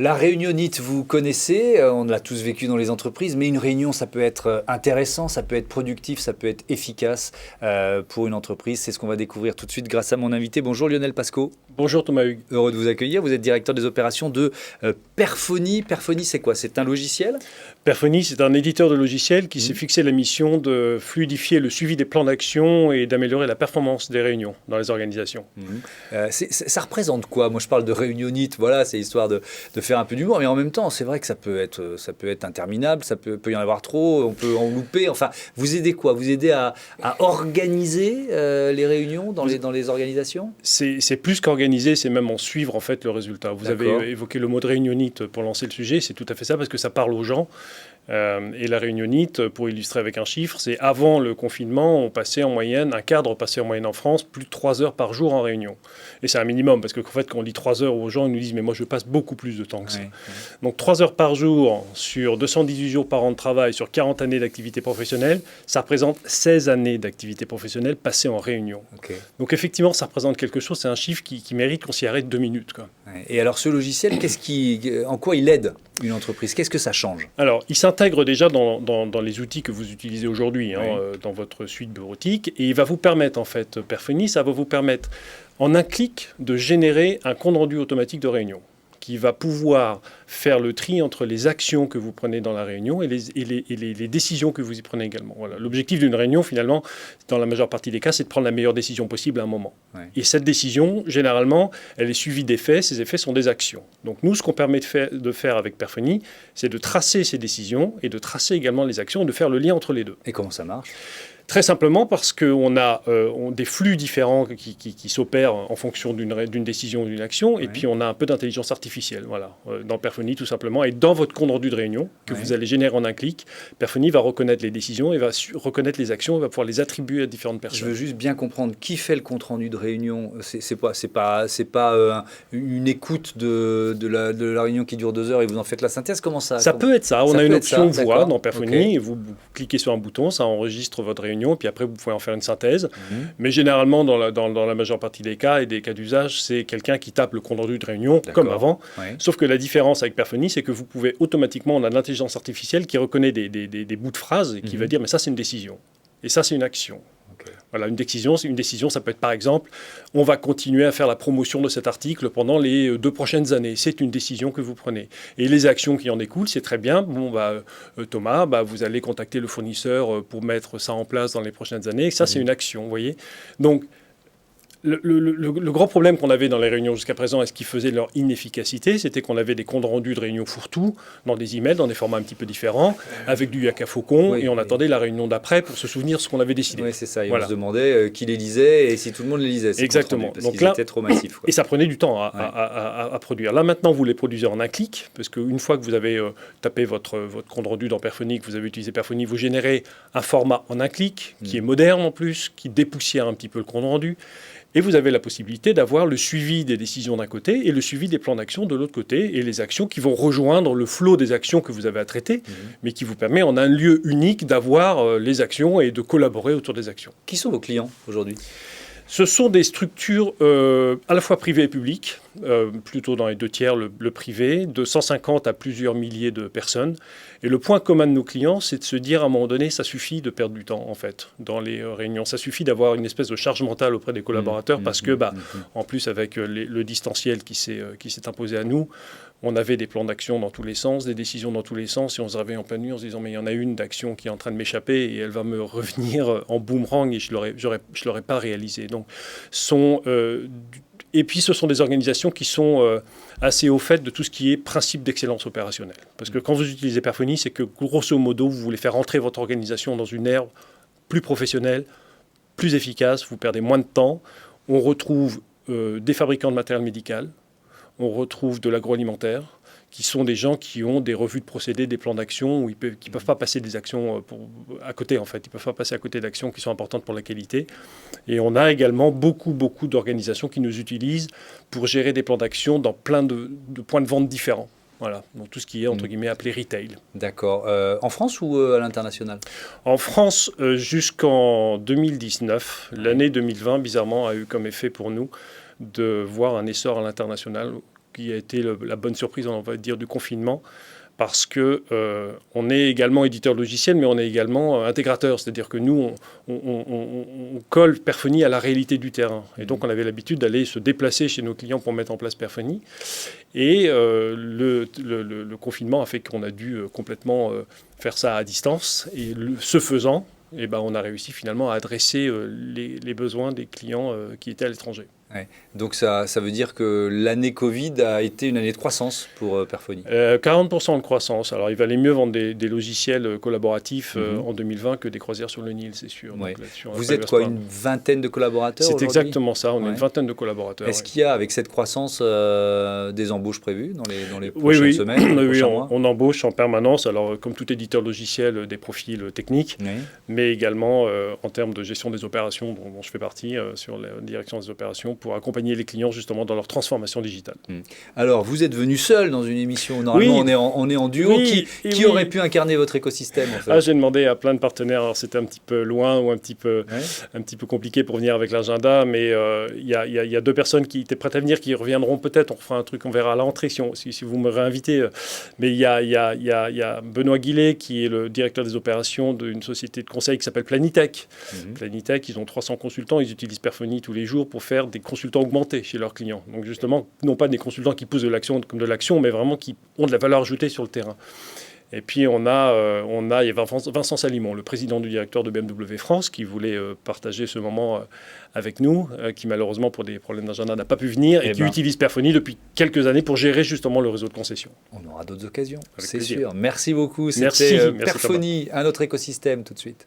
La réunionite, vous connaissez, on l'a tous vécu dans les entreprises, mais une réunion, ça peut être intéressant, ça peut être productif, ça peut être efficace pour une entreprise. C'est ce qu'on va découvrir tout de suite grâce à mon invité. Bonjour Lionel Pasco. Bonjour Thomas Hugues. Heureux de vous accueillir. Vous êtes directeur des opérations de Perfonie. Perfonie, c'est quoi? C'est un logiciel? Perfonie, c'est un éditeur de logiciels qui s'est fixé la mission de fluidifier le suivi des plans d'action et d'améliorer la performance des réunions dans les organisations. Ça représente quoi? Moi, je parle de réunionite, voilà, c'est histoire de faire un peu d'humour, mais en même temps, c'est vrai que ça peut être interminable, ça peut y en avoir trop, on peut en louper. Enfin, vous aidez quoi? Vous aidez à organiser les réunions dans les organisations? C'est plus qu'organiser, c'est même en suivre en fait le résultat. Vous avez évoqué le mot de réunionite pour lancer le sujet, c'est tout à fait ça parce que ça parle aux gens. Et la réunionite, pour illustrer avec un chiffre, c'est avant le confinement, un cadre passait en moyenne en France plus de 3 heures par jour en réunion. Et c'est un minimum, parce qu'en fait, quand on dit 3 heures aux gens, ils nous disent « mais moi, je passe beaucoup plus de temps que ça ». Donc 3 heures par jour sur 218 jours par an de travail, sur 40 années d'activité professionnelle, ça représente 16 années d'activité professionnelle passées en réunion. Donc effectivement, ça représente quelque chose, c'est un chiffre qui mérite qu'on s'y arrête 2 minutes, quoi. Et alors ce logiciel, en quoi il aide une entreprise? Qu'est-ce que ça change? Alors, il s'intègre déjà dans les outils que vous utilisez aujourd'hui, dans votre suite bureautique, et il va vous permettre, en fait, Perfonie, ça va vous permettre, en un clic, de générer un compte-rendu automatique de réunion, qui va pouvoir faire le tri entre les actions que vous prenez dans la réunion et les décisions que vous y prenez également. Voilà. L'objectif d'une réunion, finalement, dans la majeure partie des cas, c'est de prendre la meilleure décision possible à un moment. Et cette décision, généralement, elle est suivie d'effets. Ces effets sont des actions. Donc nous, ce qu'on permet de faire avec Perfonie, c'est de tracer ces décisions et de tracer également les actions et de faire le lien entre les deux. Et comment ça marche? Très simplement parce qu'on a des flux différents qui s'opèrent en fonction d'une décision ou d'une action, et puis on a un peu d'intelligence artificielle, voilà, dans Perfonie tout simplement. Et dans votre compte rendu de réunion, que vous allez générer en un clic, Perfonie va reconnaître les décisions et va reconnaître les actions et va pouvoir les attribuer à différentes personnes. Je veux juste bien comprendre qui fait le compte rendu de réunion. C'est pas une écoute de la réunion qui dure 2 heures et vous en faites la synthèse. Comment ça? Ça peut être ça. On a une option voix dans Perfonie et vous cliquez sur un bouton, ça enregistre votre réunion. Puis après, vous pouvez en faire une synthèse. Mais généralement, dans la majeure partie des cas et des cas d'usage, c'est quelqu'un qui tape le compte-rendu de réunion, comme avant. Sauf que la différence avec Perfonie, c'est que vous pouvez automatiquement, on a de l'intelligence artificielle qui reconnaît des bouts de phrases et qui va dire, mais ça, c'est une décision. Et ça, c'est une action. Voilà, une décision, ça peut être par exemple, on va continuer à faire la promotion de cet article pendant les 2 prochaines années. C'est une décision que vous prenez. Et les actions qui en découlent, c'est très bien. Bon, Thomas, vous allez contacter le fournisseur pour mettre ça en place dans les prochaines années. Et ça, c'est une action, vous voyez. Donc, le grand problème qu'on avait dans les réunions jusqu'à présent et ce qui faisait leur inefficacité, c'était qu'on avait des comptes rendus de réunions fourre-tout dans des emails, dans des formats un petit peu différents, avec du yak à faucon, et on attendait la réunion d'après pour se souvenir de ce qu'on avait décidé. Oui, c'est ça. Et on se demandait qui les lisait et si tout le monde les lisait. Exactement. Parce qu'ils étaient trop massifs. Et ça prenait du temps à produire. Là, maintenant, vous les produisez en un clic, parce qu'une fois que vous avez tapé votre compte rendu dans Perfonie, que vous avez utilisé Perfonie, vous générez un format en un clic, qui est moderne en plus, qui dépoussière un petit peu le compte rendu. Et vous avez la possibilité d'avoir le suivi des décisions d'un côté et le suivi des plans d'action de l'autre côté, et les actions qui vont rejoindre le flot des actions que vous avez à traiter, mais qui vous permet en un lieu unique d'avoir les actions et de collaborer autour des actions. Qui sont vos clients aujourd'hui ? Ce sont des structures à la fois privées et publiques, plutôt dans les 2 tiers le privé, de 150 à plusieurs milliers de personnes. Et le point commun de nos clients, c'est de se dire à un moment donné, ça suffit de perdre du temps en fait dans les réunions. Ça suffit d'avoir une espèce de charge mentale auprès des collaborateurs parce que, en plus avec le distanciel qui s'est imposé à nous, on avait des plans d'action dans tous les sens, des décisions dans tous les sens, et on se réveille en pleine nuit en se disant mais il y en a une d'action qui est en train de m'échapper et elle va me revenir en boomerang et je l'aurais pas réalisé. Donc, et puis ce sont des organisations qui sont assez au fait de tout ce qui est principe d'excellence opérationnelle. Parce que quand vous utilisez Perfonie, c'est que grosso modo, vous voulez faire entrer votre organisation dans une ère plus professionnelle, plus efficace, vous perdez moins de temps. On retrouve des fabricants de matériel médical, on retrouve de l'agroalimentaire, qui sont des gens qui ont des revues de procédés, des plans d'action, qui ne peuvent pas passer des actions à côté, en fait. Ils ne peuvent pas passer à côté d'actions qui sont importantes pour la qualité. Et on a également beaucoup d'organisations qui nous utilisent pour gérer des plans d'action dans plein de points de vente différents. Voilà, donc tout ce qui est, entre guillemets, appelé retail. D'accord. En France ou à l'international ? En France, jusqu'en 2019, l'année 2020, bizarrement, a eu comme effet pour nous de voir un essor à l'international qui a été la bonne surprise, on va dire, du confinement. Parce que on est également éditeur de logiciel, mais on est également intégrateur. C'est-à-dire que nous, on colle Perphonie à la réalité du terrain. Et donc, on avait l'habitude d'aller se déplacer chez nos clients pour mettre en place Perphonie. Et le confinement a fait qu'on a dû complètement faire ça à distance. Et ce faisant, on a réussi finalement à adresser les besoins des clients qui étaient à l'étranger. Ouais. Donc ça veut dire que l'année Covid a été une année de croissance pour Perphonie. 40% de croissance. Alors il valait mieux vendre des logiciels collaboratifs en 2020 que des croisières sur le Nil, c'est sûr. Ouais. Donc, vous êtes quoi, une vingtaine de collaborateurs? C'est exactement ça, on est une vingtaine de collaborateurs. Est-ce qu'il y a, avec cette croissance, des embauches prévues dans les prochaines semaines? Oui, on embauche en permanence. Alors comme tout éditeur logiciel, des profils techniques, mais également en termes de gestion des opérations dont je fais partie, sur la direction des opérations, pour accompagner les clients justement dans leur transformation digitale. Alors, vous êtes venu seul dans une émission. Normalement, on est en duo. Qui aurait pu incarner votre écosystème en fait? J'ai demandé à plein de partenaires. Alors, c'était un petit peu loin ou un petit peu compliqué pour venir avec l'agenda, mais il y a 2 personnes qui étaient prêtes à venir, qui reviendront peut-être. On fera un truc, on verra à la rentrée si vous me réinvitez. Mais il y a Benoît Guillet, qui est le directeur des opérations d'une société de conseil qui s'appelle Planitech. Planitech, ils ont 300 consultants. Ils utilisent Perphonie tous les jours pour faire des consultants augmentés chez leurs clients. Donc justement, non pas des consultants qui poussent de l'action comme de l'action, mais vraiment qui ont de la valeur ajoutée sur le terrain. Et puis il y a Vincent Salimon, le président du directeur de BMW France, qui voulait partager ce moment avec nous, qui malheureusement pour des problèmes d'agenda n'a pas pu venir et qui utilise Perphonie depuis quelques années pour gérer justement le réseau de concession. On aura d'autres occasions, c'est sûr. Merci beaucoup. C'était Perphonie, un autre écosystème tout de suite.